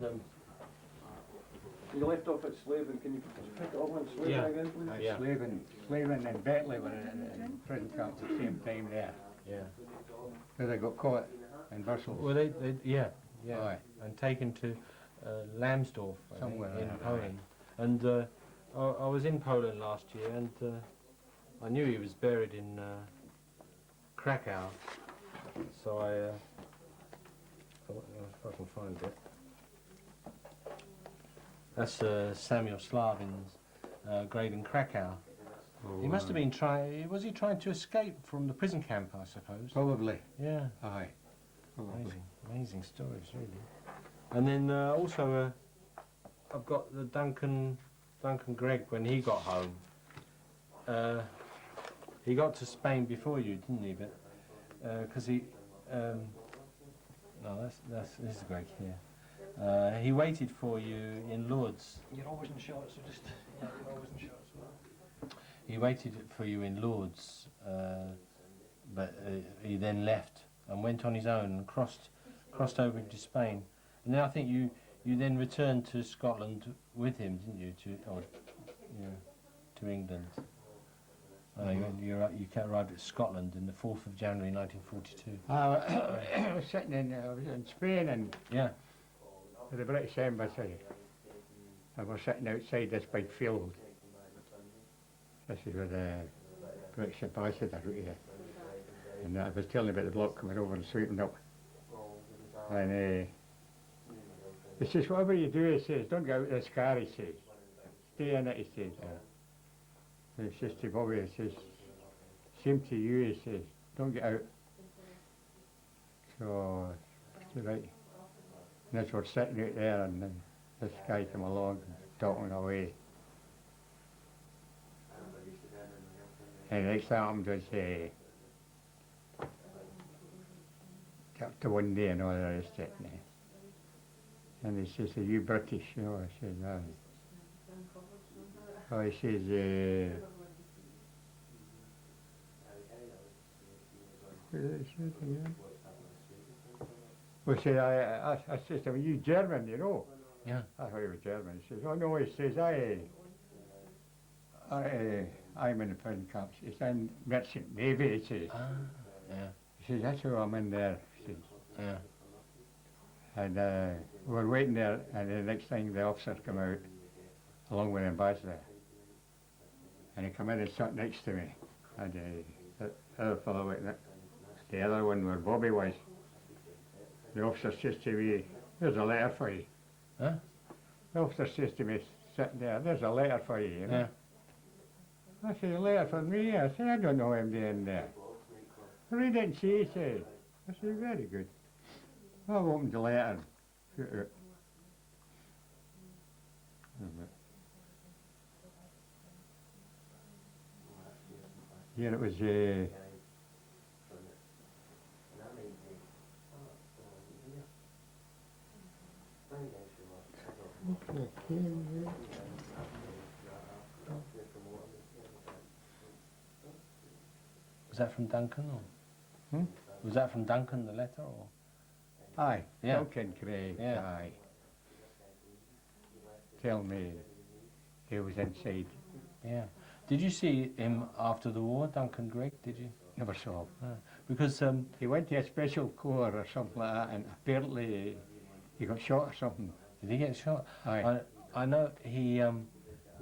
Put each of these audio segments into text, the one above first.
You left off at slaving. Can you pick it up on slaving again, please? Yeah. Slaving and Betley were in prison camps at the same time there. Yeah. Because they got caught in Brussels. Well, yeah. Aye. And taken to Lambsdorff Somewhere in around, Poland. And I was in Poland last year, and I knew he was buried in Krakow. So I thought, if I can find it. That's Samuel Slavin's grave in Krakow. Oh, He must have been trying. Was he trying to escape from the prison camp? I suppose. Probably. Yeah. Aye. Probably. Amazing stories, really. And then also, I've got the Duncan Gregg when he got home. He got to Spain before you, didn't he? But because he, no, this is Gregg here. He waited for you in Lourdes. You're always in shot, so just you're always in shot. He waited for you in Lourdes, but he then left and went on his own and crossed over into Spain. And then I think you then returned to Scotland with him, didn't you? To England. You arrived at Scotland in the 4th of January 1942. I was sitting in Spain and Yeah. with the British Embassy. I was sitting outside this big field. This is where the British ambassador out here. And I was telling about the block coming over and sweeping up. And he says, whatever you do, he says, don't go out this car, he says. Stay in it, he says. And he says to Bobby, he says, same to you, he says, don't get out. So, you're right. And as we're sitting out there, and then this guy came along, talking away. And the next thing happened was, up to one day and all the rest of it. And he says, are you British? You know, I said, no. Oh, he says, what did he say again? Well, say, I says to him, are you German, you know? Yeah. I thought he was German. He says, oh no, he says, I'm in the prison camps. He says, I'm Merchant Navy, he says. Yeah. He says, that's who I'm in there, he says. Yeah. And we were waiting there, and the next thing the officer come out, along with the ambassador. And he come in and sat next to me. And the other fellow, the other one where Bobby was, the officer says to me, there's a letter for you. Huh? The officer says to me, sitting there, there's a letter for you, you know. Yeah. I say, a letter for me? I say, I don't know him doing there. Read it and see, he says. I say, very good. I'll open the letter. Here it was, Was that from Duncan, or? Hmm? Was that from Duncan, the letter, or? aye, Yeah. Duncan Craig, Yeah. aye. Tell me he was inside. Yeah. Did you see him after the war, Duncan Gregg? Did you? Never saw him. Because He went to a special corps or something like that, and apparently he got shot or something. did he get shot? Aye. I know he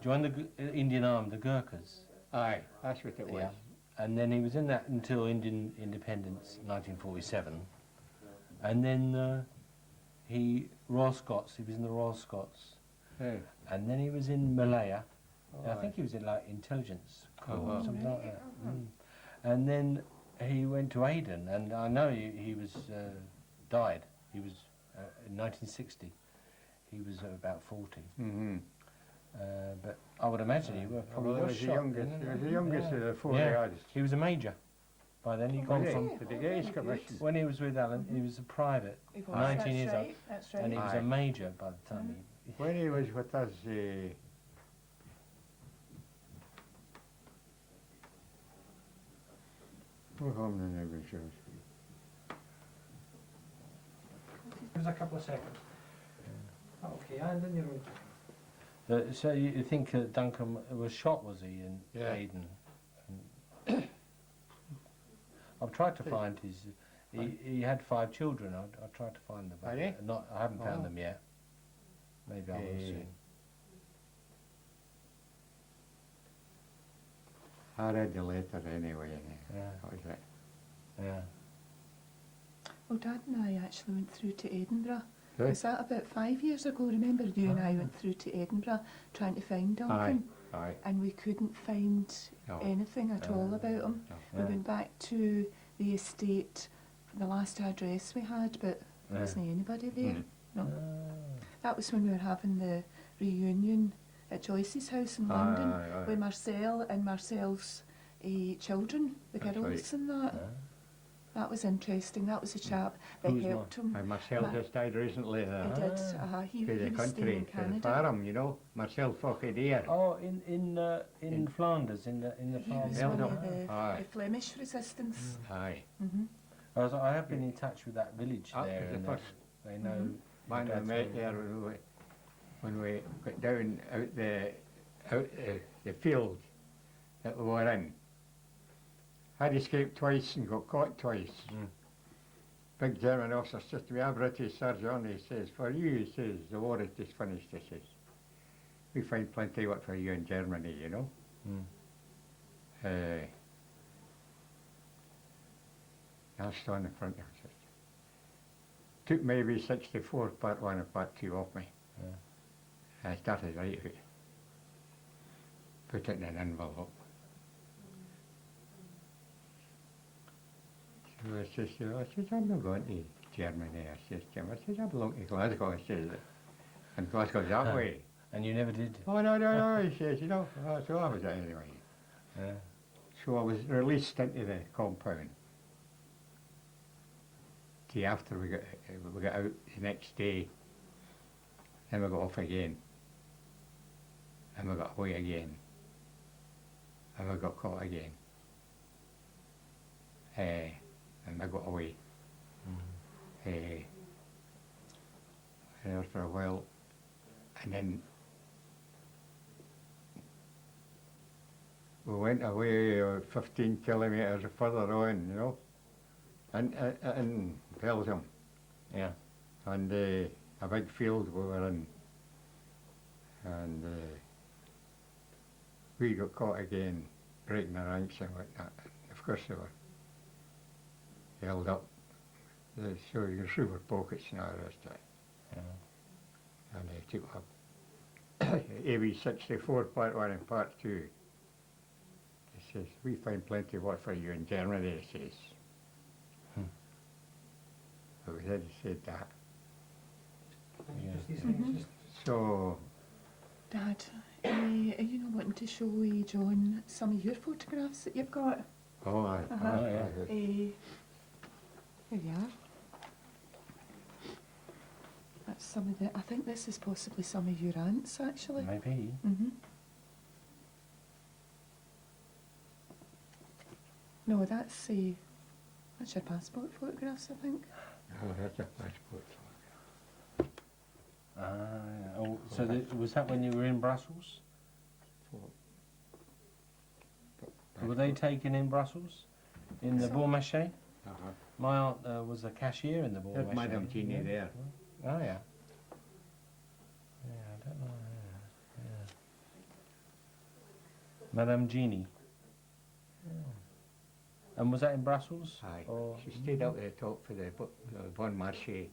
joined the Indian Army, the Gurkhas. Aye, that's what it was. Yeah. And then he was in that until Indian independence, 1947. And then Royal Scots. He was in the Royal Scots. Yeah. And then he was in Malaya. Oh, I think he was in like intelligence corps Oh, or something like that. And then he went to Aden, and I know he was died. He was in 1960. He was about 40. Mm-hmm. But I would imagine he was probably Well, he was the shot, youngest. didn't He was the youngest of the four Yeah. guys. He was a major. By then he'd gone Was he? from Did he get his commission? when he was with Allan, he was a private, He was, 19 years old, That's and he right. was Aye. a major by the time When he was with us, what happened in every show? It was a couple of seconds. So you think Duncan was shot, was he, in Yeah. Aden? I've tried to find his. He had 5 children. I tried to find them. Had he? Not. I haven't found Oh. them yet. Maybe I will soon. I read the letter anyway. Yeah. What was it? Yeah. Well, Dad and I actually went through to Edinburgh. Hey? Was that about 5 years ago? Remember, you and I went through to Edinburgh trying to find Duncan, Aye. and we couldn't find No. anything at all about him. No. We went back to the estate, the last address we had, but there wasn't anybody there. Mm. No. That was when we were having the reunion at Joyce's house in London Aye, with Marcel and Marcel's children, the That's girls right. and that. That was interesting. That was a chap that Who's helped him. And Marcel Ma- just died recently He there. did. He To the was staying country, in to the Canada. farm, you know. Marcel Fokke deer. Oh, in Flanders, in the He farm. was Belgium. one of the Aye. Flemish resistance. Aye. Mm-hmm. I have been in touch with that village That there, was the and first they know. man I Dad's met old. there when we got down out the field that we were in. Had escaped twice and got caught twice. Mm. Big German officer says to me, "Ah, British Sergeant," he says, "for you," he says, "the war is just finished," he says. "We find plenty of work for you in Germany, you know." Mm. I'll stand in front of him. Says. Took maybe 64 part 1 and part 2 off me. Yeah. I started right out. Put it in an envelope. So I says, "I'm not going to Germany." I says to him, "I belong to Glasgow." I says, "And Glasgow's that way." And you never did. "Oh, no," he says, "you know." So I was it anyway. Yeah. So I was released into the compound. See, after we got out the next day, then we got off again. And we got away again. And we got caught again. And I got away. And after a while, and then we went away 15 kilometres further on, you know, in Belgium. Yeah. And a big field we were in. And we got caught again, breaking the ranks and whatnot. Of course they were held up. So you can see our pockets and all the rest of it. Yeah. And they took up AB 64 part 1 and part 2. He says, "We find plenty of work for you in Germany," he says. But we had said that. Mhm. So Dad, are you not wanting to show John some of your photographs that you've got? Oh, yeah. Here you are. That's some of the. I think this is possibly some of your aunts, actually. Maybe. Mm-hmm. No, that's your passport photographs, I think. Oh, that's a passport. Oh, so was that when you were in Brussels? Were they taken in Brussels? In the Bon Marché? My aunt was a cashier in the Bon That's Marché. Madame Jeannie there. Oh, yeah. Yeah, I don't know. Yeah. Madame Jeannie. And was that in Brussels? Aye. Or- She stayed up at the top for the Bon Marché.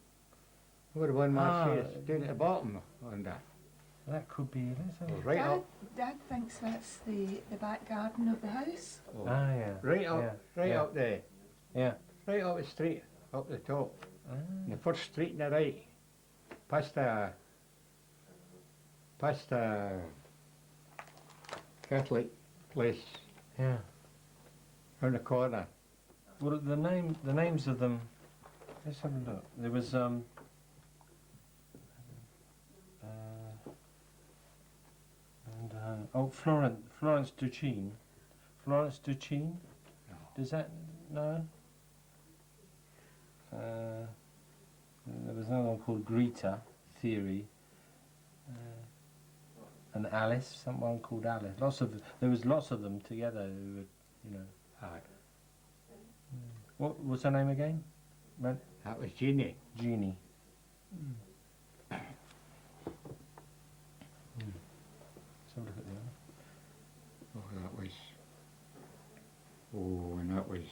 Where the Bon Marché is, down at the bottom on that. That could be. Let's have a- Right Dad, up. Dad thinks that's the back garden of the house. Ah, yeah. Right up, Yeah, right yeah. up there. Yeah. Right up the street, up the top. Ah. And the first street on the right, past the Catholic place Yeah. on the corner. Well, the names of them. Let's have a look. There was Florence Duchesne. Florence Duchesne. No. Does that no? There was another one called Greta Theory. And Alice, someone called Alice. There was lots of them together who were, you know. Aye. What was her name again? That was Jeannie. Jeannie. Let's have a look at the other. Oh, that was. Oh, and that was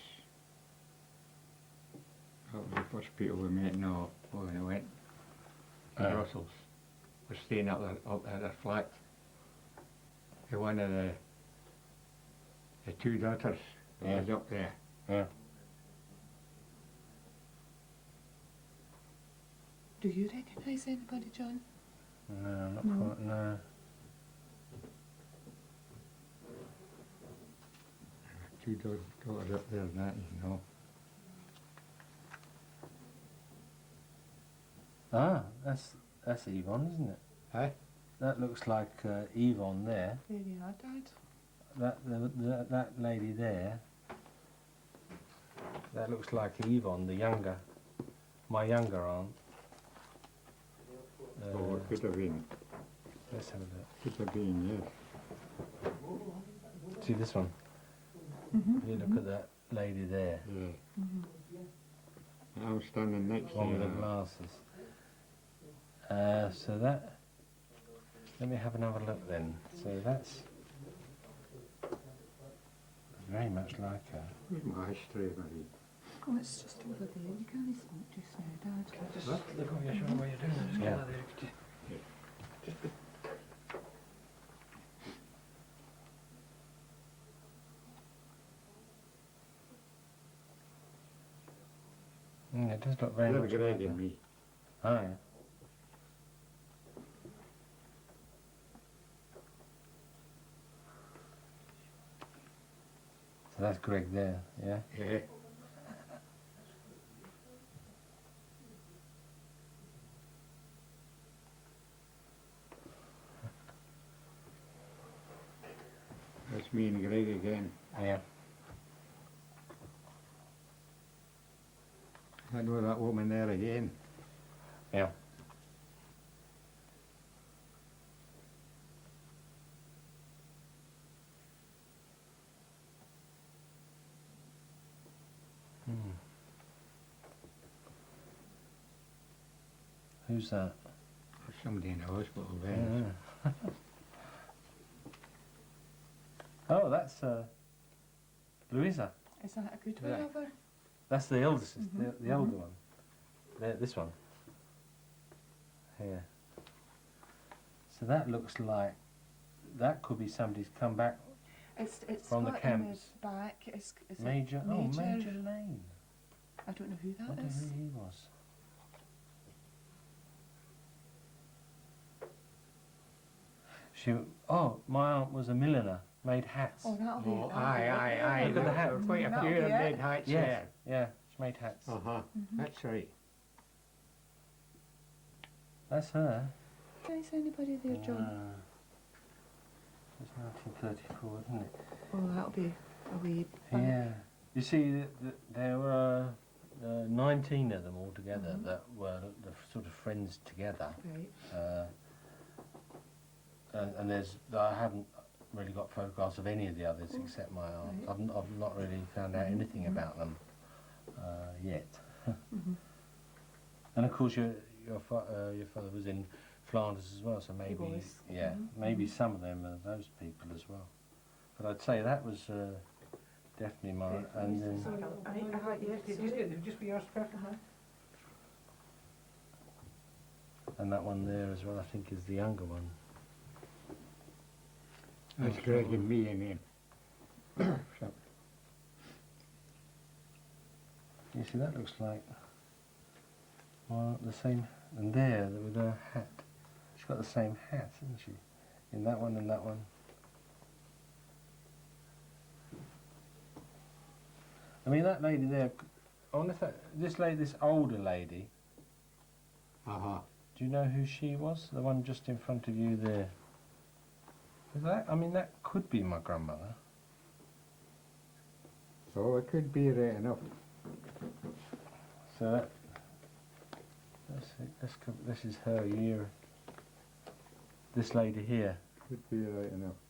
the first people we met now when we went to Brussels. We're staying up at their flat. One of the two daughters was up there. Yeah. Do you recognise anybody, John? No, not No. quite, no. Two daughters up there and that, you know. Ah, that's Yvonne, isn't it? Aye? That looks like Yvonne there. There you are, Dad. That lady there. That looks like Yvonne, my younger aunt. Oh, it could have been. Let's have a look. Could have been, yes. See this one? You look at that lady there. Yeah. I'm standing next to One with the her. glasses. So that. Let me have another look then. So that's very much like her. Where's my history, Marie? Oh, it's just over there. You can't smoke just now, Dad. Just look over your shoulder while you're doing it. Just Yeah. go there. Just It does look very They're much Greg like her. and me. Oh, yeah. So that's Greg there, yeah? Yeah. That's me and Greg again. Yeah. I know that woman there again. Yeah. Who's that? There's somebody in the hospital there. Yeah. Oh, that's Louisa. Is that a good one Yeah. of her? That's the eldest, the elder one. This one. Here. So that looks like that could be somebody's come back. It's From the got camps. in the back. Is it Major Lane. I don't know who I that wonder is. who he was. My aunt was a milliner, made hats. Oh, that'll be. Oh, that'll be aye, it. aye, aye. Look at the hat. There were quite a That'll few be of them it. made hats Yes, yeah, she made hats. there. Uh-huh. That's right. That's her. Is anybody there, John? It's 1934, isn't it? Oh, that'll be a wee. Yeah. You see, there were 19 of them altogether that were the sort of friends together. Right. And I haven't really got photographs of any of the others except my aunt. Right. I've not really found out anything about them yet. And of course, your father was in Flanders as well, so maybe was. maybe some of them are those people as well. But I'd say that was definitely my. And then just be yours, and that one there as well, I think, is the younger one. That's Greg and me and him. So, You see, that looks like the same. And there, with her hat, she's got the same hat, hasn't she? In that one and that one. I mean, that lady there. I wonder if this older lady. uh-huh. Do you know who she was? The one just in front of you there. Is that? I mean, that could be my grandmother. So it could be right enough. So that. This is her year. this lady here. Could be right enough.